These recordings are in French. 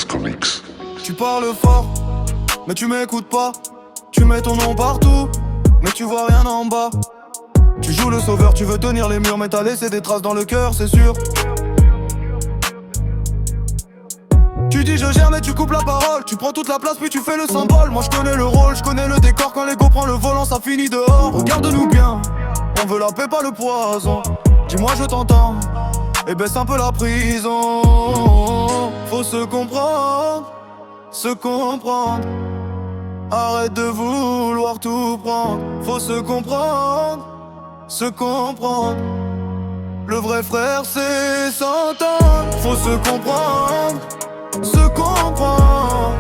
Comics. Tu parles fort, mais tu m'écoutes pas. Tu mets ton nom partout, mais tu vois rien en bas. Tu joues le sauveur, tu veux tenir les murs, mais t'as laissé des traces dans le cœur, c'est sûr. Tu dis je gère mais tu coupes la parole. Tu prends toute la place puis tu fais le symbole. Moi je connais le rôle, je connais le décor. Quand l'ego prend le volant ça finit dehors. Regarde-nous bien, on veut la paix pas le poison. Dis-moi je t'entends, et baisse un peu la prison. Faut se comprendre, se comprendre. Arrête de vouloir tout prendre. Faut se comprendre, se comprendre. Le vrai frère c'est s'entendre. Faut se comprendre, se comprendre.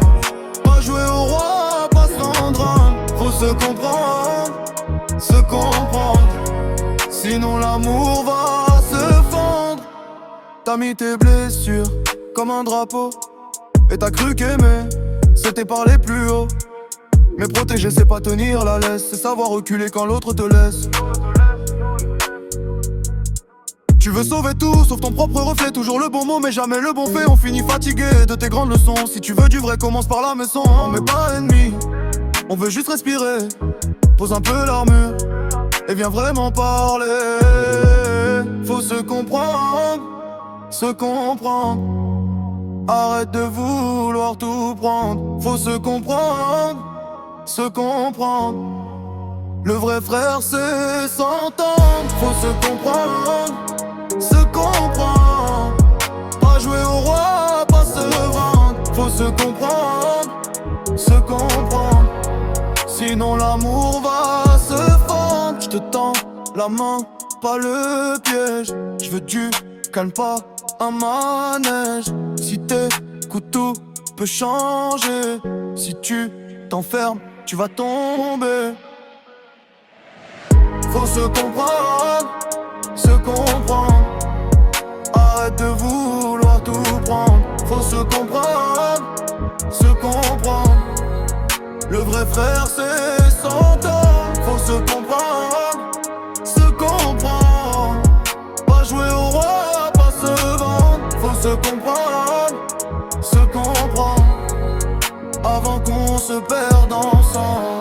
Pas jouer au roi, pas se rendre. Faut se comprendre, se comprendre. Sinon l'amour va se fendre. T'as mis tes blessures comme un drapeau, et t'as cru qu'aimer c'était parler plus haut. Mais protéger c'est pas tenir la laisse, c'est savoir reculer quand l'autre te laisse. Tu veux sauver tout, sauf ton propre reflet. Toujours le bon mot, mais jamais le bon fait. On finit fatigué de tes grandes leçons. Si tu veux du vrai, commence par la maison. On n'est pas ennemis, on veut juste respirer. Pose un peu l'armure et viens vraiment parler. Faut se comprendre, se comprendre. Arrête de vouloir tout prendre. Faut se comprendre, se comprendre. Le vrai frère c'est s'entendre. Faut se comprendre, se comprendre. Pas jouer au roi, pas se vendre. Faut se comprendre, se comprendre. Sinon l'amour va se fendre. Je te tends la main, pas le piège. Je veux du calme, pas un manège. Si t'écoutes tout peut changer. Si tu t'enfermes, tu vas tomber. Faut se comprendre, se comprendre. Arrête de vouloir tout prendre. Faut se comprendre, se comprendre. Le vrai frère c'est s'entendre. Faut se comprendre, se comprendre. Pas jouer au roi, pas se vendre. Faut se comprendre, se comprendre. Avant qu'on se perde ensemble.